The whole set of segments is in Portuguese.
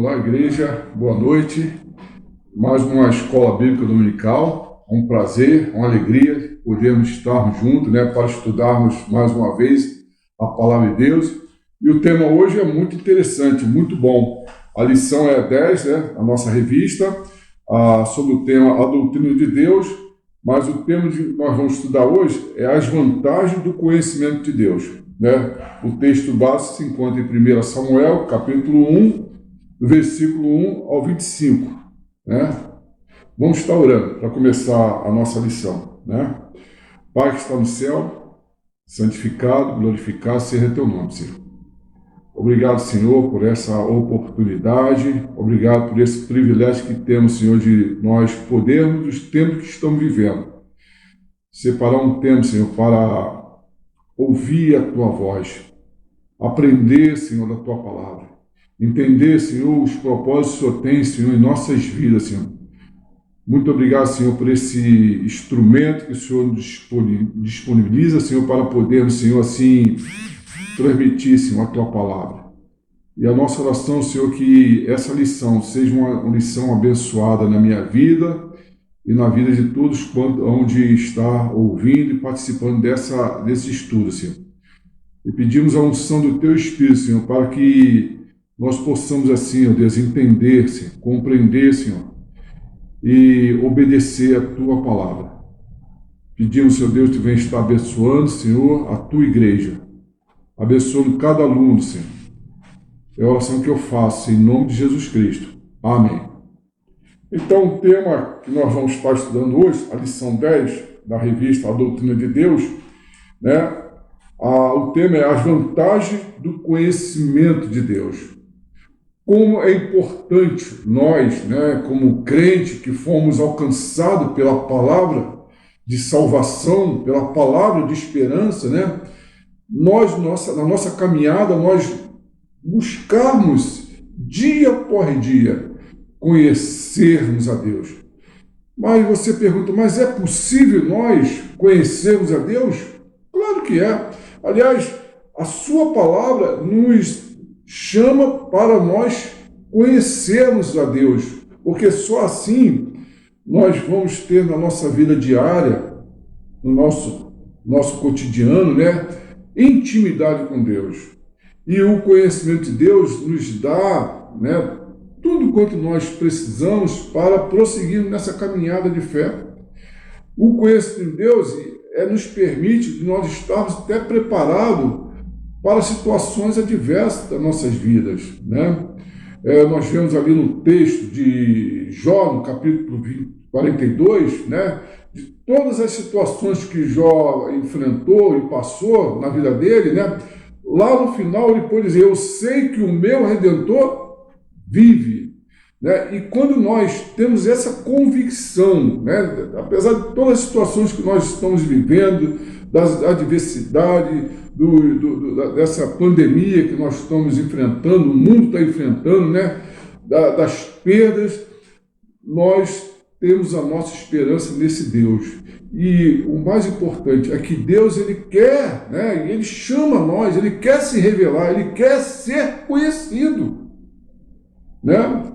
Olá, igreja, boa noite. Mais uma escola bíblica dominical. É um prazer, uma alegria podermos estarmos juntos, para estudarmos mais uma vez a palavra de Deus. E o tema hoje é muito interessante, muito bom. A lição é 10, a nossa revista, sobre o tema A Doutrina de Deus, mas o tema que nós vamos estudar hoje é as vantagens do conhecimento de Deus. O texto básico se encontra em 1 Samuel, capítulo 1, do versículo 1 ao 25. Vamos estar orando para começar a nossa lição. Pai que está no céu, santificado, glorificado seja teu nome, Senhor. Obrigado, Senhor, por essa oportunidade, obrigado por esse privilégio que temos, Senhor, de nós podermos, dos tempos que estamos vivendo, separar um tempo, Senhor, para ouvir a Tua voz, aprender, Senhor, da Tua palavra, entender, Senhor, os propósitos que o Senhor tem, Senhor, em nossas vidas, Senhor. Muito obrigado, Senhor, por esse instrumento que o Senhor disponibiliza, Senhor, para podermos, Senhor, assim, transmitir, Senhor, a Tua palavra. E a nossa oração, Senhor, que essa lição seja uma lição abençoada na minha vida e na vida de todos onde está ouvindo e participando desse estudo, Senhor. E pedimos a unção do Teu Espírito, Senhor, para que nós possamos, assim, ó Deus, entender, Senhor, compreender, Senhor, e obedecer a Tua palavra. Pedimos, Senhor Deus, que venha estar abençoando, Senhor, a Tua igreja, abençoando cada aluno, Senhor. É a oração que eu faço, em nome de Jesus Cristo. Amém. Então, o tema que nós vamos estar estudando hoje, a lição 10 da revista A Doutrina de Deus, o tema é as vantagens do conhecimento de Deus. Como é importante nós, como crente que fomos alcançados pela palavra de salvação, pela palavra de esperança, na nossa caminhada, nós buscarmos dia após dia conhecermos a Deus. Mas você pergunta, mas é possível nós conhecermos a Deus? Claro que é. Aliás, a sua palavra nos chama para nós conhecermos a Deus, porque só assim nós vamos ter na nossa vida diária, no nosso cotidiano, intimidade com Deus. E o conhecimento de Deus nos dá, tudo quanto nós precisamos para prosseguir nessa caminhada de fé. O conhecimento de Deus nos permite que nós estarmos até preparados para situações adversas das nossas vidas. Nós vemos ali no texto de Jó, no capítulo 42, de todas as situações que Jó enfrentou e passou na vida dele, lá no final ele pode dizer, eu sei que o meu Redentor vive. E quando nós temos essa convicção, apesar de todas as situações que nós estamos vivendo, da adversidade, dessa pandemia que nós estamos enfrentando, o mundo está enfrentando, das perdas, nós temos a nossa esperança nesse Deus. E o mais importante é que Deus, Ele quer, Ele chama nós, Ele quer se revelar, Ele quer ser conhecido.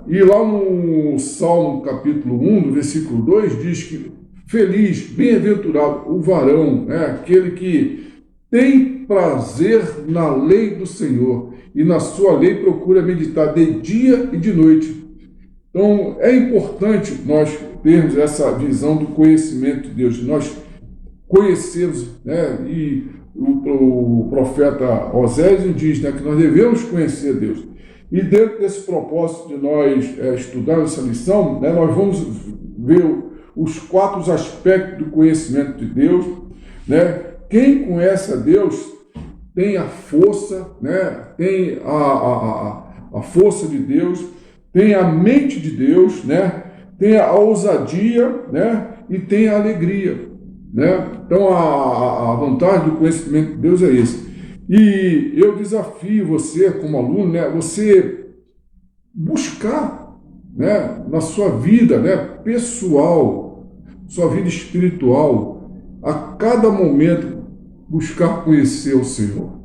E lá no Salmo capítulo 1, no versículo 2, diz que feliz, bem-aventurado o varão, aquele que tem prazer na lei do Senhor e na sua lei procura meditar de dia e de noite. Então, é importante nós termos essa visão do conhecimento de Deus, nós conhecermos, e o profeta Osés diz que nós devemos conhecer Deus. E dentro desse propósito de nós estudar essa lição, nós vamos ver os 4 aspectos do conhecimento de Deus. Quem conhece a Deus tem a força, tem a força de Deus, tem a mente de Deus, tem a ousadia, e tem a alegria. Então, a vantagem do conhecimento de Deus é esse. E eu desafio você, como aluno, você buscar, na sua vida, pessoal, sua vida espiritual, a cada momento, buscar conhecer o Senhor.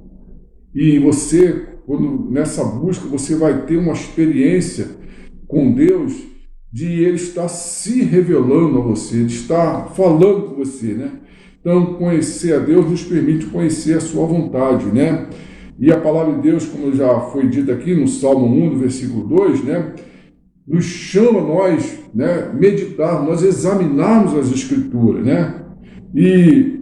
E você, quando nessa busca, você vai ter uma experiência com Deus, de Ele estar se revelando a você, de estar falando com você, né? Então, conhecer a Deus nos permite conhecer a sua vontade, né? E a palavra de Deus, como já foi dito aqui no Salmo 1, do versículo 2, né? Nos chama nós, né? Meditarmos, nós examinarmos as Escrituras, né? E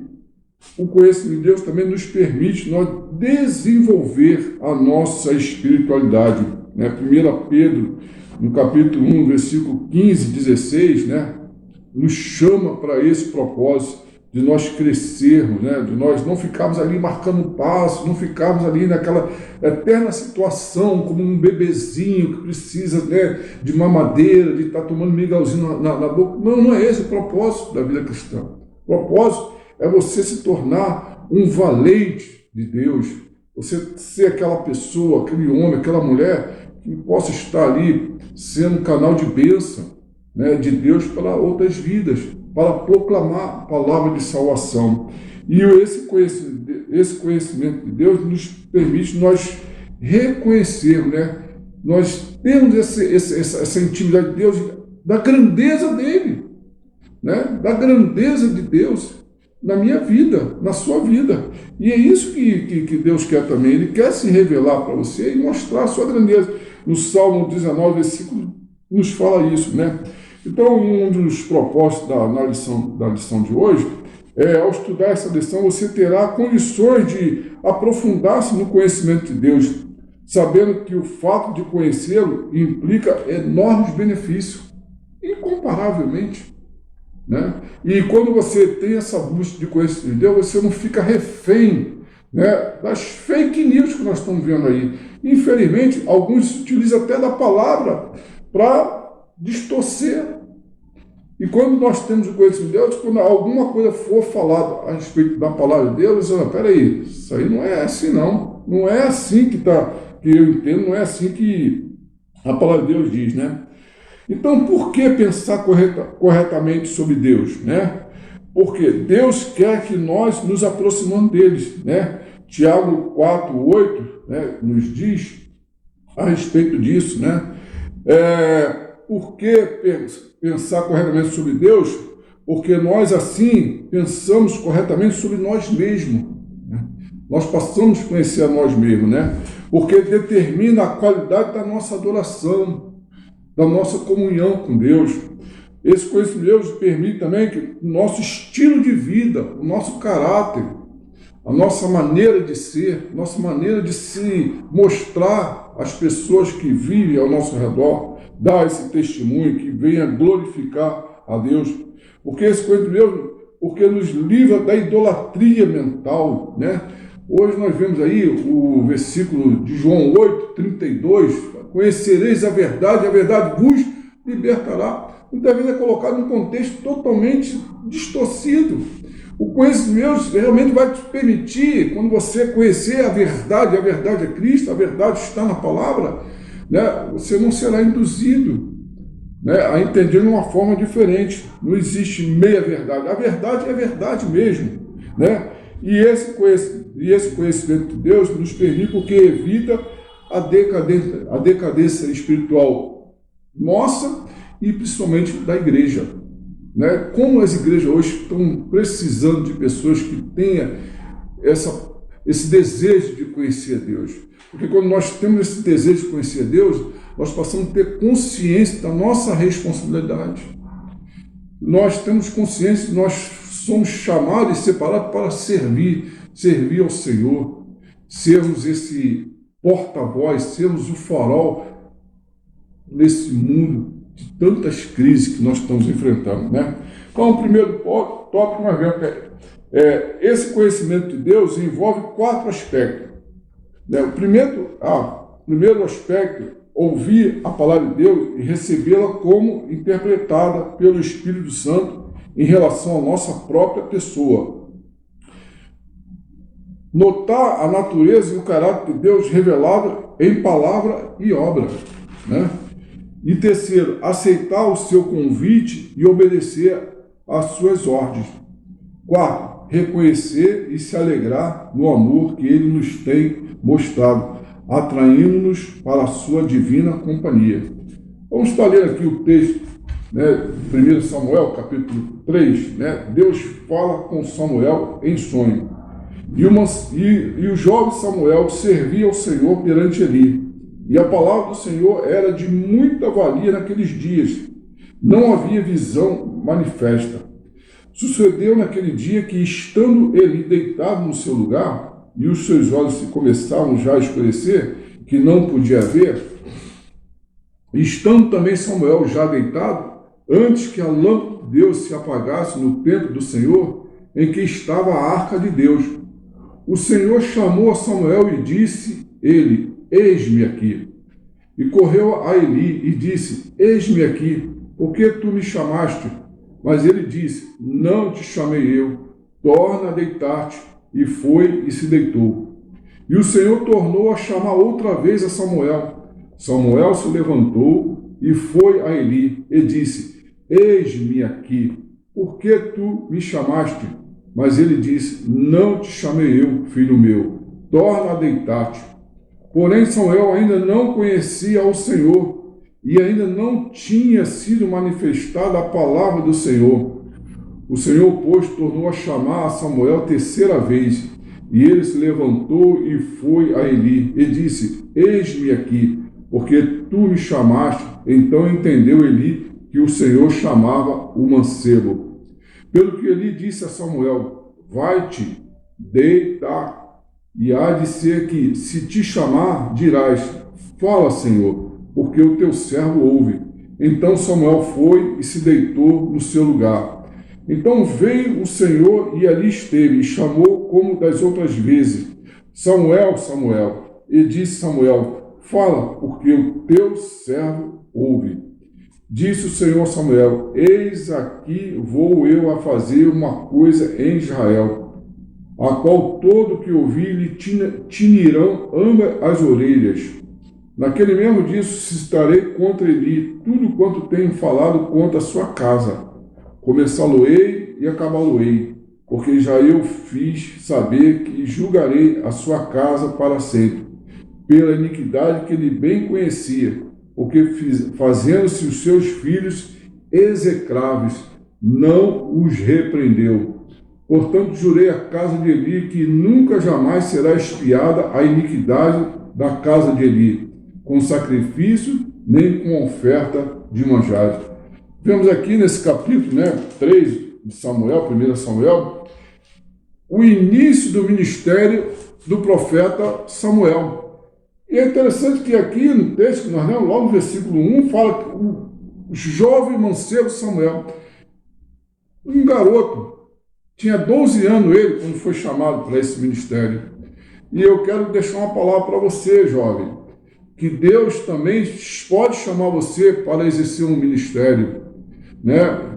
o conhecimento de Deus também nos permite nós desenvolver a nossa espiritualidade, né? 1 Pedro, no capítulo 1, versículo 15 e 16, né? Nos chama para esse propósito, de nós crescermos, né? De nós não ficarmos ali marcando passo, não ficarmos ali naquela eterna situação como um bebezinho que precisa, né, de mamadeira, de estar tomando mingauzinho na boca. Não, não é esse o propósito da vida cristã. O propósito é você se tornar um valente de Deus, você ser aquela pessoa, aquele homem, aquela mulher que possa estar ali sendo um canal de bênção, né, de Deus para outras vidas, para proclamar a palavra de salvação. E esse conhecimento de Deus nos permite nós reconhecermos, né? Nós temos essa intimidade de Deus, da grandeza dele, né? Da grandeza de Deus na minha vida, na sua vida. E é isso que Deus quer também. Ele quer se revelar para você e mostrar a sua grandeza. No Salmo 19, versículo, nos fala isso, né? Então, um dos propósitos da lição de hoje é, ao estudar essa lição, você terá condições de aprofundar-se no conhecimento de Deus, sabendo que o fato de conhecê-lo implica enormes benefícios, incomparavelmente, né? E quando você tem essa busca de conhecimento de Deus, você não fica refém, né, das fake news que nós estamos vendo aí. Infelizmente, alguns utilizam até da palavra para distorcer. E quando nós temos o conhecimento de Deus, quando alguma coisa for falada a respeito da palavra de Deus, você fala, peraí, isso aí não é assim não. Não é assim que eu entendo, não é assim que a palavra de Deus diz, né? Então, por que pensar corretamente sobre Deus, né? Porque Deus quer que nós nos aproximamos deles, né? Tiago 4:8, né, nos diz a respeito disso, né? Por que pensar corretamente sobre Deus? Porque nós, assim, pensamos corretamente sobre nós mesmos, né? Nós passamos a conhecer a nós mesmos, né? Porque determina a qualidade da nossa adoração, da nossa comunhão com Deus. Esse conhecimento de Deus permite também que o nosso estilo de vida, o nosso caráter, a nossa maneira de ser, nossa maneira de se mostrar às pessoas que vivem ao nosso redor, dar esse testemunho que venha glorificar a Deus. Porque esse conhecimento de Deus, porque nos livra da idolatria mental, né? Hoje nós vemos aí o versículo de João 8:32, conhecereis a verdade vos libertará. Muitas vezes é colocado num contexto totalmente distorcido. O conhecimento de Deus realmente vai te permitir, quando você conhecer a verdade é Cristo, a verdade está na palavra, né? Você não será induzido, né, a entender de uma forma diferente. Não existe meia verdade. A verdade é verdade mesmo, né? E esse conhecimento de Deus nos permite, porque evita a decadência espiritual nossa e principalmente da igreja, né? Como as igrejas hoje estão precisando de pessoas que tenham esse desejo de conhecer a Deus. Porque quando nós temos esse desejo de conhecer a Deus, nós passamos a ter consciência da nossa responsabilidade. Nós temos consciência que nós somos chamados e separados para servir ao Senhor, sermos esse porta-voz, sermos o farol nesse mundo de tantas crises que nós estamos enfrentando, né? Então, o primeiro tópico nós vemos que esse conhecimento de Deus envolve 4 aspectos, né? O primeiro aspecto, ouvir a palavra de Deus e recebê-la como interpretada pelo Espírito Santo em relação à nossa própria pessoa. Notar a natureza e o caráter de Deus revelado em palavra e obra, né? E terceiro, aceitar o seu convite e obedecer às suas ordens. 4, reconhecer e se alegrar no amor que ele nos tem mostrado, atraindo-nos para a sua divina companhia. Vamos estar lendo aqui o texto, né, 1 Samuel, capítulo 3, né? Deus fala com Samuel em sonho. E o jovem Samuel servia ao Senhor perante Eli. E a palavra do Senhor era de muita valia naqueles dias. Não havia visão manifesta. Sucedeu naquele dia que, estando Eli deitado no seu lugar, e os seus olhos se começavam já a escurecer, que não podia ver, estando também Samuel já deitado, antes que a lâmpada de Deus se apagasse no templo do Senhor, em que estava a arca de Deus, o Senhor chamou a Samuel e disse ele: eis-me aqui. E correu a Eli e disse: eis-me aqui, por que tu me chamaste? Mas ele disse: não te chamei eu, torna a deitar-te. E foi e se deitou. E o Senhor tornou a chamar outra vez a Samuel. Samuel se levantou e foi a Eli e disse: eis-me aqui, por que tu me chamaste? Mas ele disse: não te chamei eu, filho meu, torna a deitar-te. Porém Samuel ainda não conhecia ao Senhor, e ainda não tinha sido manifestada a palavra do Senhor. O Senhor, pois, tornou a chamar a Samuel terceira vez, e ele se levantou e foi a Eli, e disse: eis-me aqui, porque tu me chamaste. Então entendeu Eli que o Senhor chamava o mancebo. Pelo que Eli disse a Samuel: vai-te, deita, e há de ser que, se te chamar, dirás: fala, Senhor, porque o teu servo ouve. Então Samuel foi e se deitou no seu lugar. Então veio o Senhor e ali esteve, e chamou como das outras vezes: Samuel, Samuel. E disse Samuel: fala, porque o teu servo ouve. Disse o Senhor a Samuel: eis aqui vou eu a fazer uma coisa em Israel, a qual todo que ouvir lhe tinirão ambas as orelhas. Naquele mesmo dia suscitarei contra Eli tudo quanto tenho falado contra a sua casa. Começá-lo-ei e acabá-lo-ei, porque já eu fiz saber que julgarei a sua casa para sempre, pela iniquidade que ele bem conhecia, porque fazendo-se os seus filhos execráveis, não os repreendeu. Portanto, jurei à casa de Eli que nunca jamais será expiada a iniquidade da casa de Eli, com sacrifício, nem com oferta de manjares. Vemos aqui nesse capítulo, 3 de Samuel, 1 Samuel, o início do ministério do profeta Samuel. E é interessante que aqui no texto que nós lemos, logo no versículo 1, fala que o jovem mancebo Samuel, um garoto, tinha 12 anos ele quando foi chamado para esse ministério. E eu quero deixar uma palavra para você, jovem, que Deus também pode chamar você para exercer um ministério.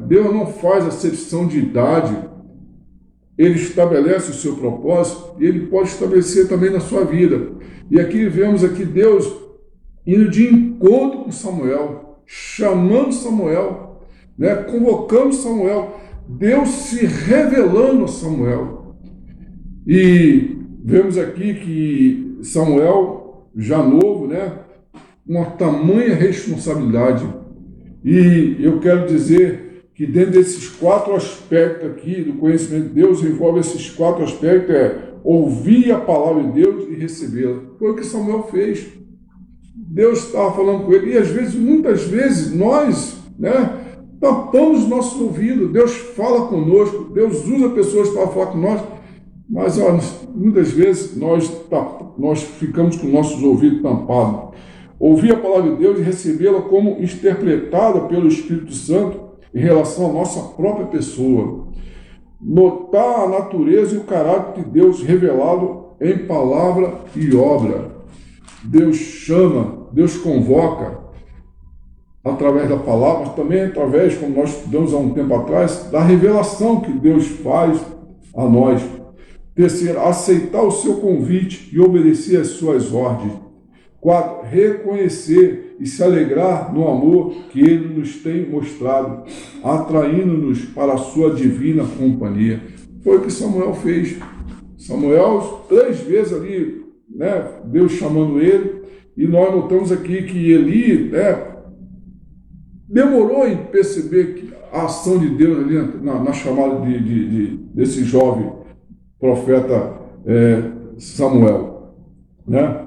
Deus não faz acepção de idade, Ele estabelece o seu propósito e Ele pode estabelecer também na sua vida. E aqui vemos aqui Deus indo de encontro com Samuel, chamando Samuel, convocando Samuel, Deus se revelando a Samuel. E vemos aqui que Samuel, já novo, uma tamanha responsabilidade. E eu quero dizer que dentro desses 4 aspectos aqui do conhecimento de Deus, envolve esses 4 aspectos, ouvir a palavra de Deus e recebê-la. Foi o que Samuel fez. Deus estava falando com ele, e às vezes, muitas vezes, nós, tapamos os nossos ouvidos. Deus fala conosco, Deus usa pessoas para falar com nós, mas muitas vezes nós ficamos com nossos ouvidos tampados. Ouvir a palavra de Deus e recebê-la como interpretada pelo Espírito Santo em relação à nossa própria pessoa. Notar a natureza e o caráter de Deus revelado em palavra e obra. Deus chama, Deus convoca através da palavra, mas também através, como nós estudamos há um tempo atrás, da revelação que Deus faz a nós. Terceiro, aceitar o seu convite e obedecer às suas ordens. 4, reconhecer e se alegrar no amor que Ele nos tem mostrado, atraindo-nos para a sua divina companhia. Foi o que Samuel fez. Samuel, 3 vezes ali, Deus chamando ele, e nós notamos aqui que Eli, demorou em perceber que a ação de Deus ali na chamada desse jovem profeta Samuel, né?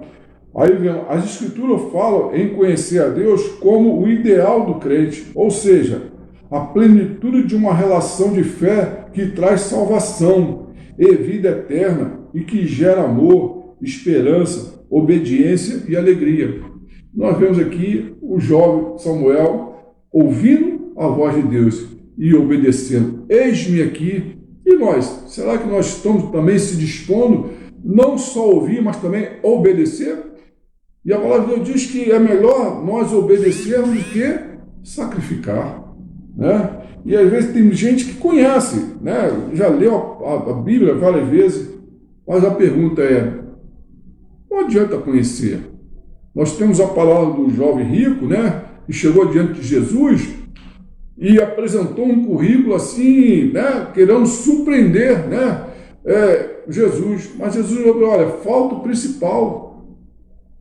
Aí as escrituras falam em conhecer a Deus como o ideal do crente, ou seja, a plenitude de uma relação de fé que traz salvação e vida eterna e que gera amor, esperança, obediência e alegria. Nós vemos aqui o jovem Samuel ouvindo a voz de Deus e obedecendo. Eis-me aqui. E nós? Será que nós estamos também se dispondo não só a ouvir, mas também a obedecer? E a palavra de Deus diz que é melhor nós obedecermos do que sacrificar, né? E às vezes tem gente que conhece, né? Já leu a Bíblia várias vezes, mas a pergunta é: não adianta conhecer. Nós temos a palavra do jovem rico, né? Que chegou diante de Jesus e apresentou um currículo assim, né? Querendo surpreender, né? Jesus. Mas Jesus falou: olha, falta o principal.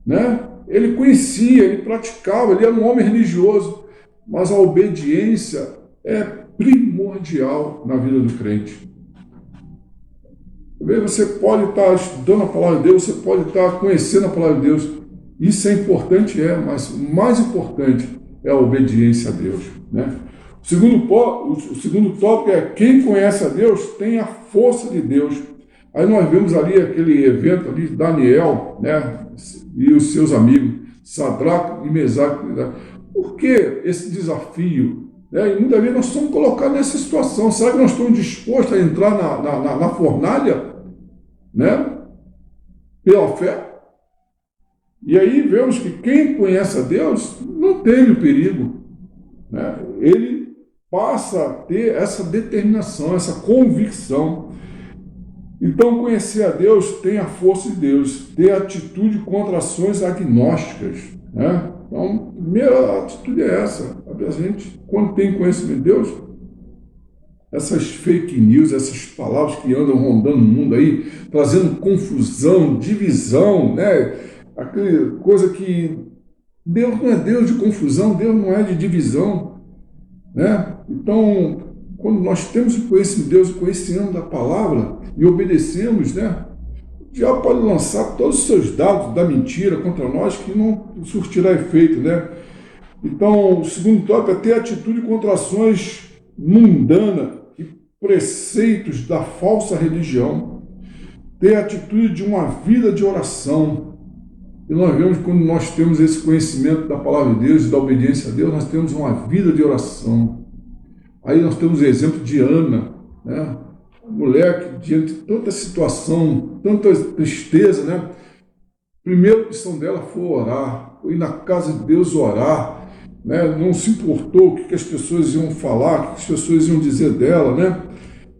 Né? Ele conhecia, ele praticava, ele era um homem religioso, mas a obediência é primordial na vida do crente. Você pode estar estudando a palavra de Deus, você pode estar conhecendo a palavra de Deus, isso é importante, mas o mais importante é a obediência a Deus, né? O segundo tópico é: quem conhece a Deus tem a força de Deus. Aí nós vemos ali aquele evento ali de Daniel, né, e os seus amigos, Sadraque e Mesaque. Por que esse desafio? Né? E muitas vezes nós somos colocados nessa situação. Será que nós estamos dispostos a entrar na fornalha, né, pela fé? E aí vemos que quem conhece a Deus não teme o perigo, né? Ele passa a ter essa determinação, essa convicção. Então, conhecer a Deus tem a força de Deus, ter atitude contra ações agnósticas, né? Então, a primeira atitude é essa. A gente, quando tem conhecimento de Deus, essas fake news, essas palavras que andam rondando o mundo aí, trazendo confusão, divisão, né? Aquela coisa que Deus não é Deus de confusão, Deus não é de divisão, né? Então, quando nós temos o conhecimento de Deus, o conhecimento da palavra e obedecemos, né, o diabo pode lançar todos os seus dados da mentira contra nós que não surtirá efeito, né? Então, o segundo tópico é ter atitude contra ações mundanas e preceitos da falsa religião, ter atitude de uma vida de oração. E nós vemos que quando nós temos esse conhecimento da palavra de Deus e da obediência a Deus, nós temos uma vida de oração. Aí nós temos o exemplo de Ana, né? Mulher que, diante de tanta situação, tanta tristeza, né? A primeira opção dela foi orar, foi ir na casa de Deus orar, né? Não se importou o que as pessoas iam falar, o que as pessoas iam dizer dela, né?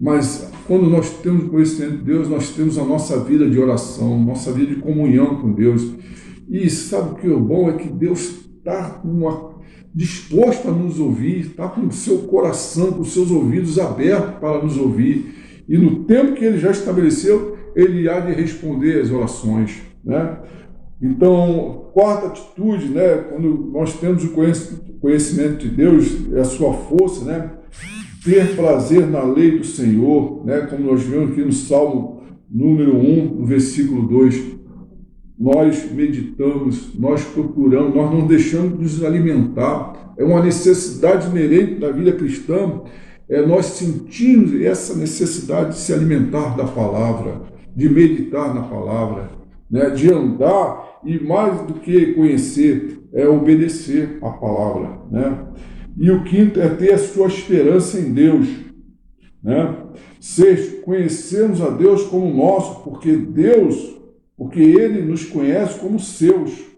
Mas quando nós temos conhecimento de Deus, nós temos a nossa vida de oração, nossa vida de comunhão com Deus. E sabe o que é bom? É que Deus está disposto a nos ouvir, está com o seu coração, com os seus ouvidos abertos para nos ouvir. E no tempo que Ele já estabeleceu, Ele há de responder às orações, né? Então, quarta atitude, né? Quando nós temos o conhecimento de Deus, é a sua força, né? Ter prazer na lei do Senhor, né? Como nós vemos aqui no Salmo número 1, no versículo 2. Nós meditamos, nós procuramos, nós não deixamos de nos alimentar. É uma necessidade inerente da vida cristã, nós sentimos essa necessidade de se alimentar da palavra, de meditar na palavra, né? De andar e, mais do que conhecer, obedecer a palavra, né? E o quinto é ter a sua esperança em Deus, né? Sexto, conhecermos a Deus como nosso, porque Ele nos conhece como seus,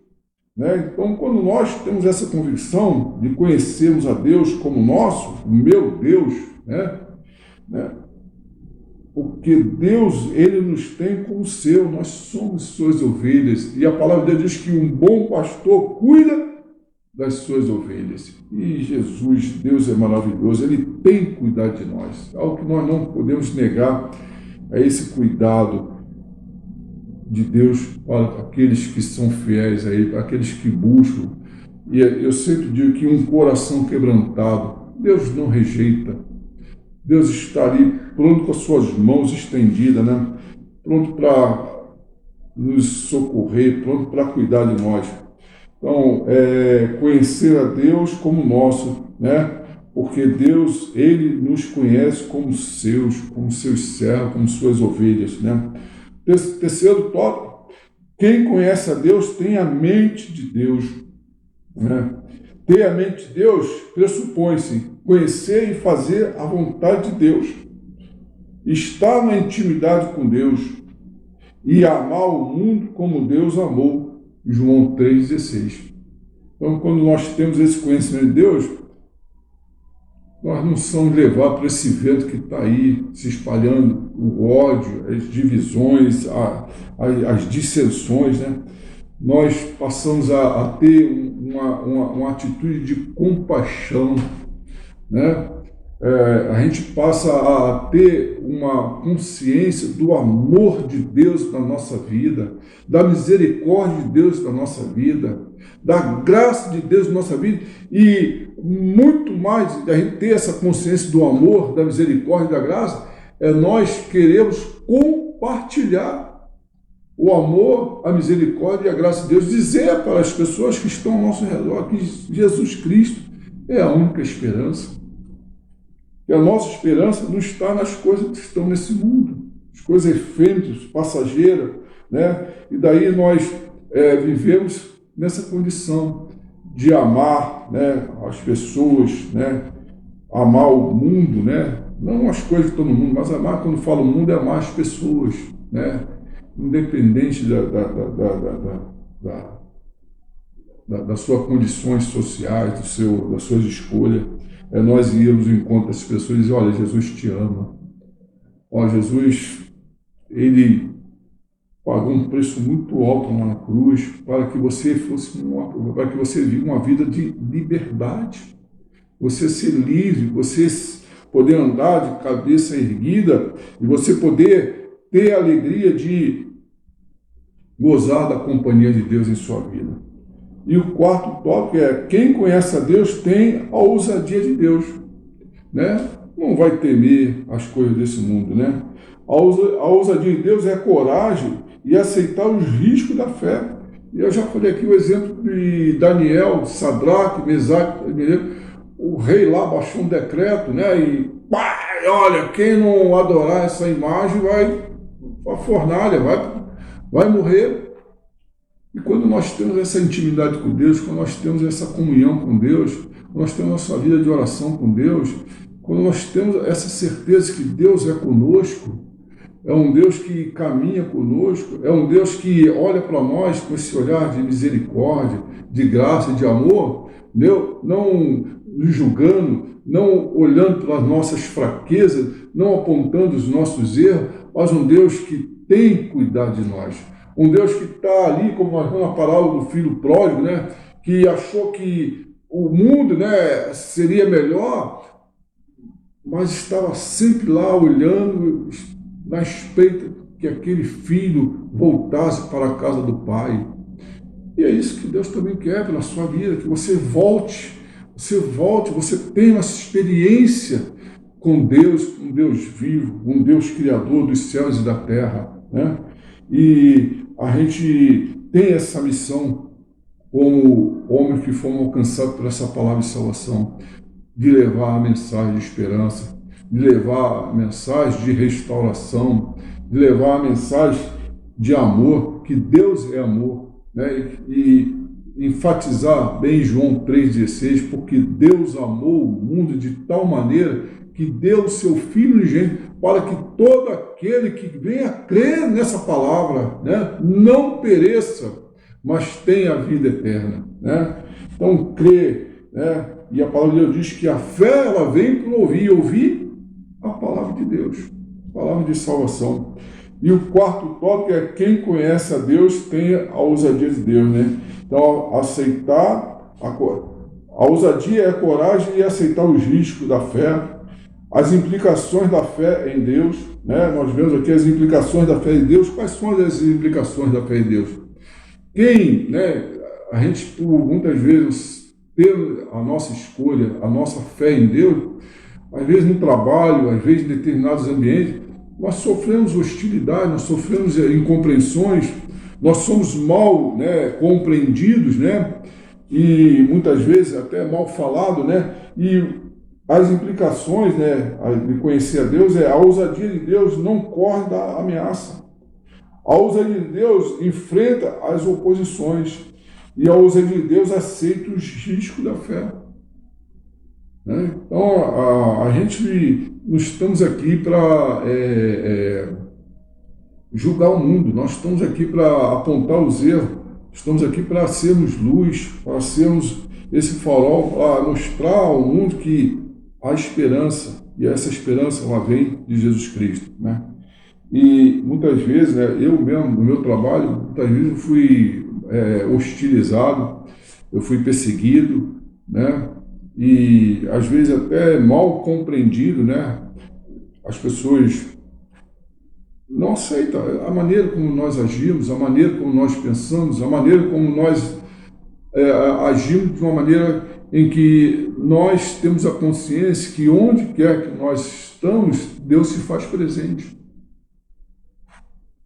né? Então, quando nós temos essa convicção de conhecermos a Deus como nosso, o meu Deus, né? Porque Deus, Ele nos tem como seu, nós somos suas ovelhas, e a palavra de Deus diz que um bom pastor cuida das suas ovelhas. E Jesus, Deus é maravilhoso, Ele tem cuidado de nós. Algo que nós não podemos negar é esse cuidado de Deus para aqueles que são fiéis a Ele, para aqueles que buscam. E eu sempre digo que um coração quebrantado, Deus não rejeita. Deus está ali pronto com as suas mãos estendidas, né? Pronto para nos socorrer, pronto para cuidar de nós. Então, conhecer a Deus como nosso, né? Porque Deus, Ele nos conhece como seus servos, como suas ovelhas, né? Terceiro tópico, quem conhece a Deus tem a mente de Deus, né? Ter a mente de Deus pressupõe-se conhecer e fazer a vontade de Deus, estar na intimidade com Deus e amar o mundo como Deus amou, João 3,16. Então, quando nós temos esse conhecimento de Deus, nós não somos levados para esse vento que está aí se espalhando, o ódio, as divisões, as dissensões, né? Nós passamos a ter uma atitude de compaixão, né? A gente passa a ter uma consciência do amor de Deus na nossa vida, da misericórdia de Deus na nossa vida, da graça de Deus na nossa vida, e muito mais da gente ter essa consciência do amor, da misericórdia e da graça, nós queremos compartilhar o amor, a misericórdia e a graça de Deus, dizer para as pessoas que estão ao nosso redor que Jesus Cristo é a única esperança. E a nossa esperança não está nas coisas que estão nesse mundo, as coisas efêmeras, passageiras, né? E daí nós vivemos nessa condição de amar, né, as pessoas, né? Amar o mundo, né? Não as coisas que estão no mundo, mas amar, quando falo mundo, é amar as pessoas, né? Independente das suas condições sociais, das suas escolhas. Nós íamos em encontro dessas pessoas e dizer, olha, Jesus te ama. Olha, Jesus, Ele pagou um preço muito alto lá na cruz para que você para que você viva uma vida de liberdade. Você ser livre, você poder andar de cabeça erguida e você poder ter a alegria de gozar da companhia de Deus em sua vida. E o quarto tópico é, quem conhece a Deus tem a ousadia de Deus, né? Não vai temer as coisas desse mundo, né? A ousadia de Deus é a coragem e aceitar os riscos da fé. E eu já falei aqui o exemplo de Daniel, de Sadraque, Mesaque, o rei lá baixou um decreto, né? E olha, quem não adorar essa imagem vai a fornalha, vai morrer. E quando nós temos essa intimidade com Deus, quando nós temos essa comunhão com Deus, quando nós temos a nossa vida de oração com Deus, quando nós temos essa certeza que Deus é conosco, é um Deus que caminha conosco, é um Deus que olha para nós com esse olhar de misericórdia, de graça e de amor, não nos julgando, não olhando para as nossas fraquezas, não apontando os nossos erros, mas um Deus que tem cuidado de nós. Um Deus que está ali, como nós vemos na parábola do filho pródigo, né? Que achou que o mundo, né, seria melhor, mas estava sempre lá olhando na espreita que aquele filho voltasse para a casa do pai. E é isso que Deus também quer pela sua vida, que você volte, você tenha essa experiência com Deus, um Deus vivo, um Deus criador dos céus e da terra, né? E a gente tem essa missão como homens que foram alcançados por essa palavra de salvação, de levar a mensagem de esperança, de levar a mensagem de restauração, de levar a mensagem de amor, que Deus é amor, né? E enfatizar bem João 3,16, porque Deus amou o mundo de tal maneira que deu o seu Filho unigênito para que todo aquele que venha crer nessa palavra, né, não pereça, mas tenha a vida eterna, né? Então, crer, né? E a palavra de Deus diz que a fé, ela vem para ouvir a palavra de Deus, a palavra de salvação. E o quarto tópico é quem conhece a Deus tem a ousadia de Deus, né? Então, aceitar a ousadia é a coragem e aceitar os riscos da fé, as implicações da fé em Deus, né? Nós vemos aqui as implicações da fé em Deus. Quais são as implicações da fé em Deus? Quem, né? a gente, por muitas vezes, ter a nossa escolha, a nossa fé em Deus, às vezes no trabalho, às vezes em determinados ambientes, nós sofremos hostilidade, nós sofremos incompreensões, nós somos mal, né, compreendidos, né, e muitas vezes até mal falado, né, e as implicações, né, de conhecer a Deus a ousadia de Deus não corre da ameaça. A ousadia de Deus enfrenta as oposições e a ousadia de Deus aceita os riscos da fé. Né? Então, a gente não estamos aqui para julgar o mundo, nós estamos aqui para apontar os erros, estamos aqui para sermos luz, para sermos esse farol, para mostrar ao mundo que há esperança, e essa esperança ela vem de Jesus Cristo. Né? E muitas vezes, né, eu mesmo, no meu trabalho, muitas vezes eu fui hostilizado, eu fui perseguido, né? E às vezes até mal compreendido, né? As pessoas não aceitam a maneira como nós agimos, a maneira como nós pensamos, a maneira como nós agimos de uma maneira em que nós temos a consciência que onde quer que nós estamos, Deus se faz presente.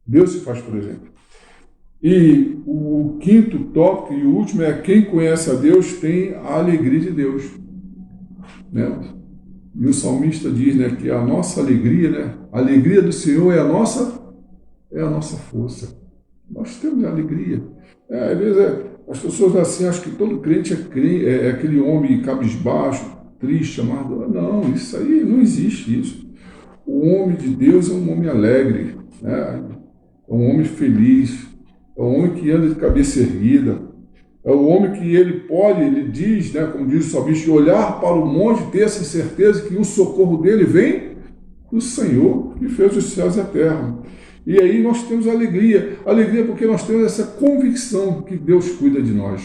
Deus se faz presente. E o quinto tópico e o último é: quem conhece a Deus tem a alegria de Deus. Né? E o salmista diz, né, que a nossa alegria, né, a alegria do Senhor é a nossa força. Nós temos alegria. Às vezes as pessoas assim acham que todo crente é aquele homem cabisbaixo, triste, amargo. Não, isso aí não existe isso. O homem de Deus é um homem alegre, né? É um homem feliz, é um homem que anda de cabeça erguida, é o homem que ele diz, né, como diz o salmista, olhar para o monte e ter essa certeza que o socorro dele vem do Senhor, que fez os céus e a terra. E aí nós temos alegria porque nós temos essa convicção que Deus cuida de nós.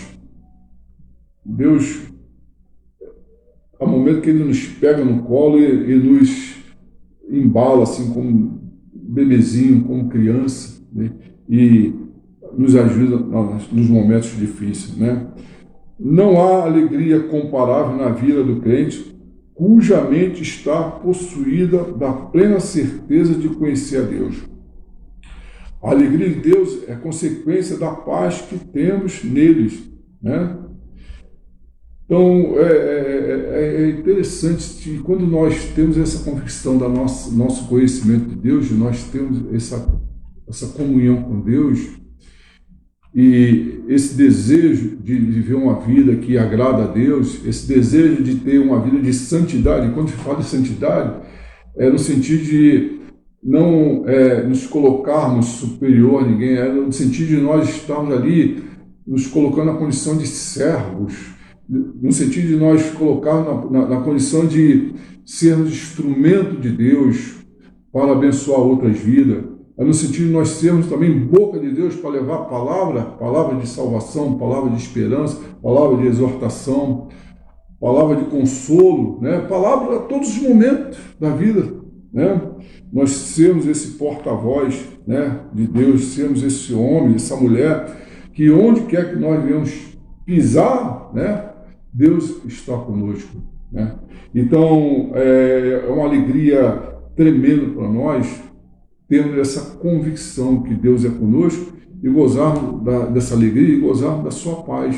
Deus, ao momento que Ele nos pega no colo e nos embala assim como bebezinho, como criança, né? E nos ajuda nos momentos difíceis, né? Não há alegria comparável na vida do crente cuja mente está possuída da plena certeza de conhecer a Deus. A alegria de Deus é consequência da paz que temos neles, né? Então, é interessante que quando nós temos essa convicção do nosso conhecimento de Deus, nós temos essa comunhão com Deus e esse desejo de viver uma vida que agrada a Deus, esse desejo de ter uma vida de santidade. Quando se fala de santidade, é no sentido de não nos colocarmos superior a ninguém, é no sentido de nós estarmos ali nos colocando na condição de servos, no sentido de nós colocarmos na condição de sermos instrumento de Deus para abençoar outras vidas. É no sentido de nós sermos também boca de Deus para levar palavra de salvação, palavra de esperança, palavra de exortação, palavra de consolo, né? Palavra a todos os momentos da vida, né? Nós sermos esse porta-voz, né, de Deus, sermos esse homem, essa mulher, que onde quer que nós venhamos pisar, né, Deus está conosco, né? Então, é uma alegria tremenda para nós termos essa convicção que Deus é conosco e gozarmos dessa alegria e gozarmos da sua paz.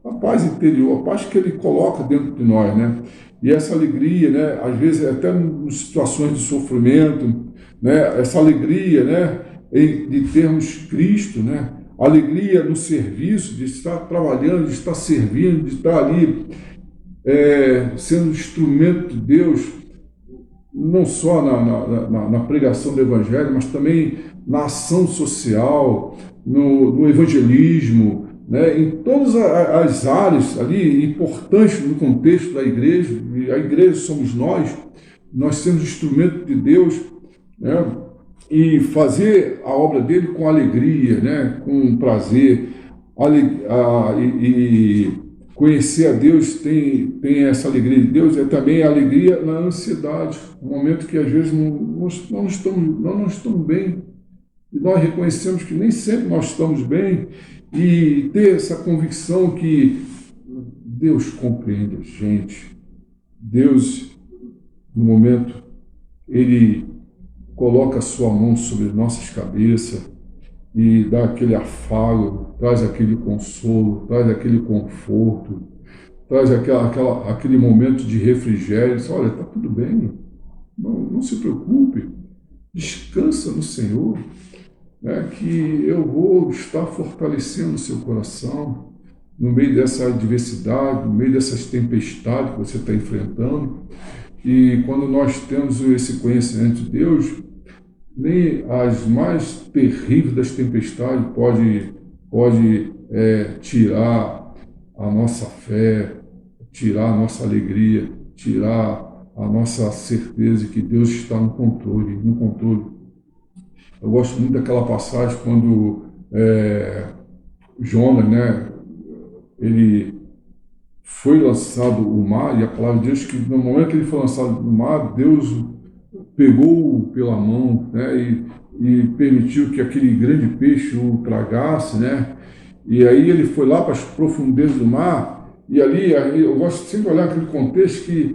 A paz interior, a paz que Ele coloca dentro de nós, né? E essa alegria, né, às vezes até em situações de sofrimento, né, essa alegria, né, de termos Cristo, né? Alegria no serviço, de estar trabalhando, de estar servindo, de estar ali sendo instrumento de Deus, não só na pregação do Evangelho, mas também na ação social, no evangelismo, né, em todas as áreas ali importantes no contexto da igreja. E a igreja somos nós somos instrumento de Deus, né, e fazer a obra dele com alegria, né, com prazer, e conhecer a Deus tem essa alegria de Deus, é também a alegria na ansiedade, no momento que às vezes não estamos bem, E nós reconhecemos que nem sempre nós estamos bem, e ter essa convicção que Deus compreende a gente. Deus, no momento, Ele coloca a sua mão sobre nossas cabeças e dá aquele afago, traz aquele consolo, traz aquele conforto, traz aquele momento de refrigério. Diz, olha, está tudo bem, não se preocupe, descansa no Senhor, né, que eu vou estar fortalecendo o seu coração no meio dessa adversidade, no meio dessas tempestades que você está enfrentando. E quando nós temos esse conhecimento de Deus, nem as mais terríveis das tempestades pode tirar a nossa fé, tirar a nossa alegria, tirar a nossa certeza de que Deus está no controle, no controle. Eu gosto muito daquela passagem quando Jonas, né, ele foi lançado no mar, e a palavra de Deus que no momento que ele foi lançado no mar, Deus pegou-o pela mão, né, e permitiu que aquele grande peixe o tragasse, né, e aí ele foi lá para as profundezas do mar, e ali eu gosto sempre de olhar aquele contexto que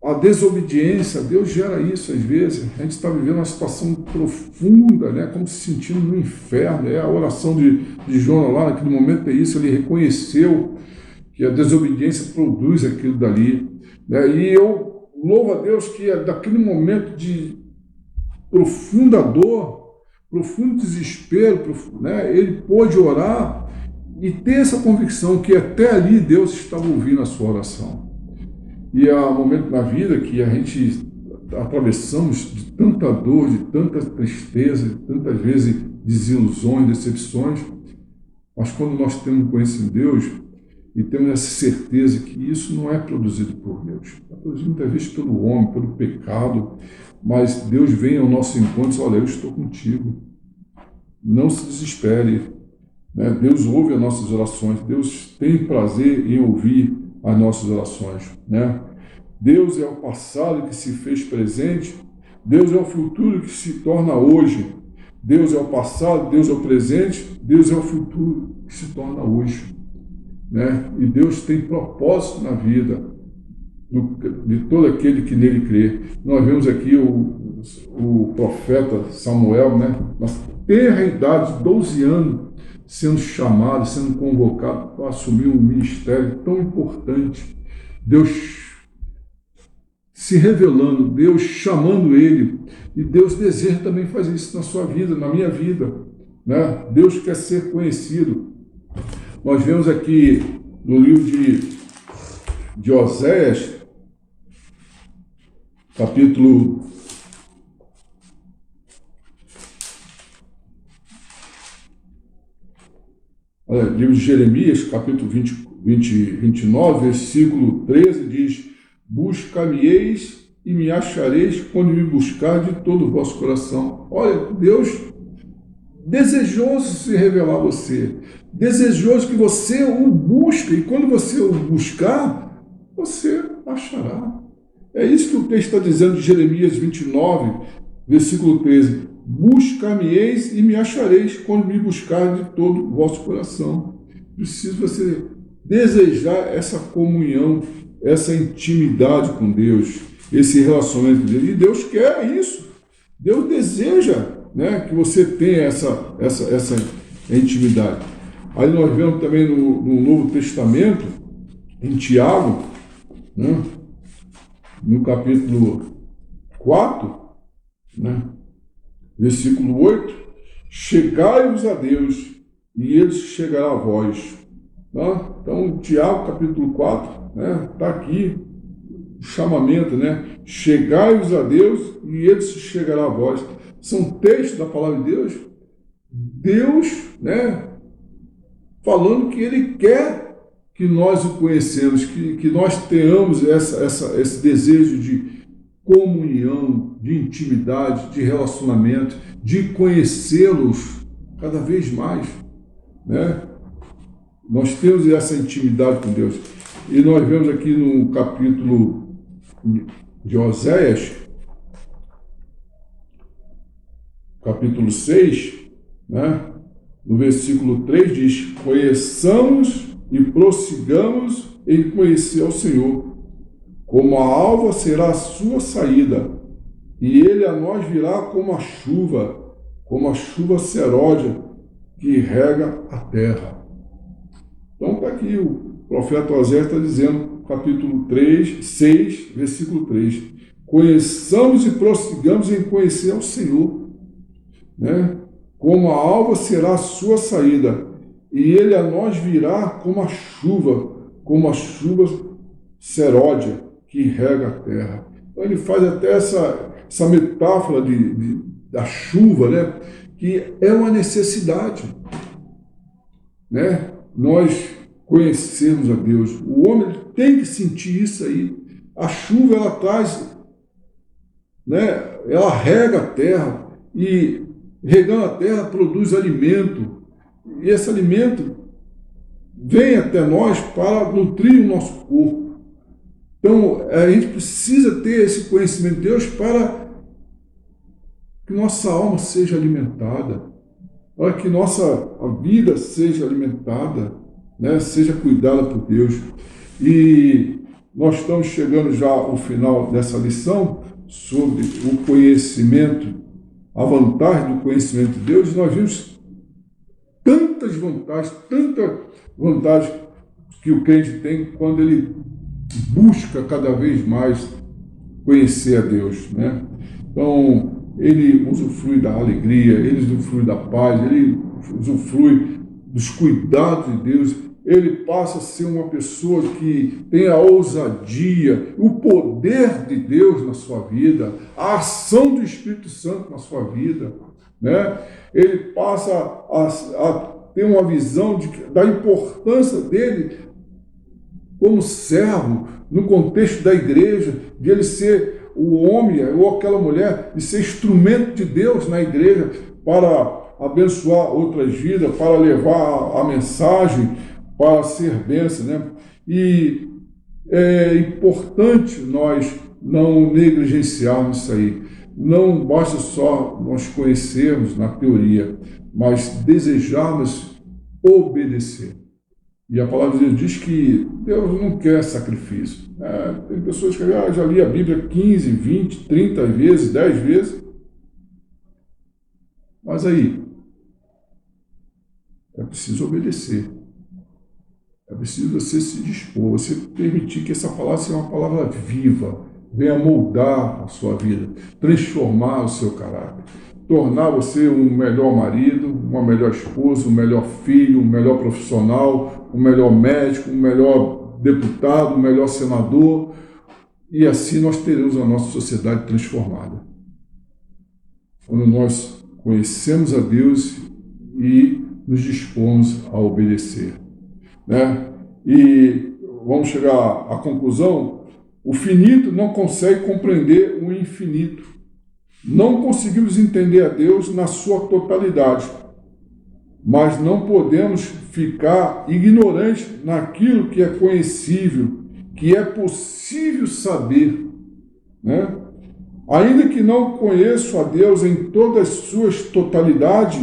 a desobediência, Deus gera isso às vezes. A gente está vivendo uma situação profunda, né? Como se sentindo no inferno. A oração de Jonas lá, naquele momento é isso, ele reconheceu que a desobediência produz aquilo dali, né? E eu louvo a Deus que daquele momento de profunda dor, profundo desespero, né? Ele pôde orar e ter essa convicção que até ali Deus estava ouvindo a sua oração. E há momentos na vida que a gente atravessamos de tanta dor, de tanta tristeza, de tantas vezes desilusões, decepções, mas quando nós temos conhecido Deus e temos essa certeza que isso não é produzido por Deus, é produzido muitas vezes pelo homem, pelo pecado, mas Deus vem ao nosso encontro e diz, olha, eu estou contigo, não se desespere, né? Deus ouve as nossas orações, Deus tem prazer em ouvir as nossas orações, né? Deus é o passado que se fez presente, Deus é o futuro que se torna hoje. Deus é o passado, Deus é o presente, Deus é o futuro que se torna hoje, né? E Deus tem propósito na vida de todo aquele que nele crê. Nós vemos aqui o profeta Samuel, né? Mas tenra idade de 12 anos, sendo chamado, sendo convocado para assumir um ministério tão importante. Deus se revelando, Deus chamando ele, e Deus deseja também fazer isso na sua vida, na minha vida, né? Deus quer ser conhecido. Nós vemos aqui no livro de Oséias, capítulo livro de Jeremias, capítulo 29, versículo 13, diz: buscar-me-eis e me achareis quando me buscar de todo o vosso coração. Olha, Deus desejoso se revelar a você, desejoso que você o busque, e quando você o buscar, você achará. É isso que o texto está dizendo de Jeremias 29, versículo 13. Buscar-me-eis e me achareis quando me buscar de todo o vosso coração. Precisa você desejar essa comunhão, essa intimidade com Deus, esse relacionamento com Deus. E Deus quer isso. Deus deseja, né, que você tenha essa intimidade. Aí nós vemos também no Novo Testamento, em Tiago, né, no capítulo 4, né, versículo 8, chegai-vos a Deus, e ele chegará a vós. Tá? Então, Tiago, capítulo 4, né, está aqui o chamamento, né? Chegai-vos a Deus, e ele chegará a vós. São textos da palavra de Deus, Deus, né, falando que ele quer que nós o conhecemos, que nós tenhamos esse desejo de comunhão, de intimidade, de relacionamento, de conhecê-los cada vez mais, né? Nós temos essa intimidade com Deus. E nós vemos aqui no capítulo de Oséias, capítulo 6, né? No versículo 3 diz: conheçamos e prossigamos em conhecer ao Senhor. Como a alva será a sua saída, e ele a nós virá como a chuva serôdia que rega a terra. Então está aqui, o profeta Oséias está dizendo, capítulo 6, versículo 3. Conheçamos e prossigamos em conhecer ao Senhor, né? Como a alva será a sua saída, e ele a nós virá como a chuva seródia que rega a terra. Então ele faz até essa metáfora da chuva, né? Que é uma necessidade, né? Nós conhecermos a Deus. O homem tem que sentir isso aí. A chuva, ela traz, né? Ela rega a terra, e regando a terra produz alimento, e esse alimento vem até nós para nutrir o nosso corpo. Então, a gente precisa ter esse conhecimento de Deus para que nossa alma seja alimentada, para que a vida seja alimentada, né? Seja cuidada por Deus. E nós estamos chegando já ao final dessa lição sobre o conhecimento, a vantagem do conhecimento de Deus. Nós vimos tanta vantagem que o crente tem quando ele busca cada vez mais conhecer a Deus, né? Então, ele usufrui da alegria, ele usufrui da paz, ele usufrui dos cuidados de Deus, ele passa a ser uma pessoa que tem a ousadia, o poder de Deus na sua vida, a ação do Espírito Santo na sua vida, né? Ele passa a ter uma visão da importância dele como servo no contexto da igreja, de ele ser o homem ou aquela mulher, de ser instrumento de Deus na igreja para abençoar outras vidas, para levar a mensagem, para ser bênção, né? E é importante nós não negligenciarmos isso aí. Não basta só nós conhecermos na teoria, mas desejarmos obedecer. E a palavra de Deus diz que Deus não quer sacrifício. Tem pessoas que já li a Bíblia 15, 20, 30 vezes, 10 vezes. Mas aí, é preciso obedecer. É preciso você se dispor, você permitir que essa palavra seja uma palavra viva, venha moldar a sua vida, transformar o seu caráter, tornar você um melhor marido, uma melhor esposa, um melhor filho, um melhor profissional, um melhor médico, um melhor deputado, um melhor senador, e assim nós teremos a nossa sociedade transformada. Quando nós conhecemos a Deus e nos dispomos a obedecer, né? E vamos chegar à conclusão: o finito não consegue compreender o infinito. Não conseguimos entender a Deus na sua totalidade, mas não podemos ficar ignorantes naquilo que é conhecível, que é possível saber, né? Ainda que não conheço a Deus em todas as suas totalidade,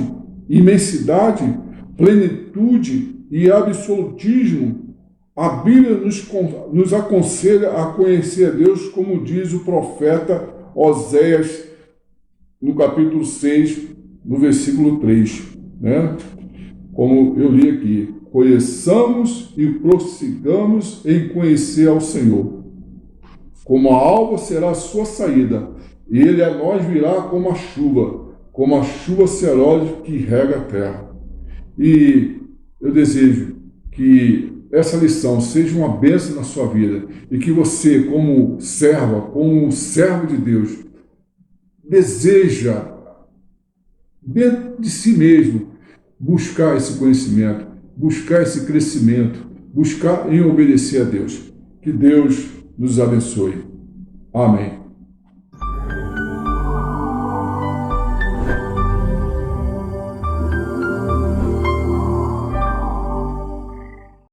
imensidade, plenitude e absolutismo, a Bíblia nos aconselha a conhecer a Deus, como diz o profeta Oséias, no capítulo 6, no versículo 3, né? Como eu li aqui: conheçamos e prossigamos em conhecer ao Senhor. Como a alva será a sua saída, e ele a nós virá como a chuva serôdia que rega a terra. E eu desejo que essa lição seja uma bênção na sua vida, e que você, como servo de Deus, deseja dentro de si mesmo buscar esse conhecimento, buscar esse crescimento, buscar em obedecer a Deus. Que Deus nos abençoe. Amém.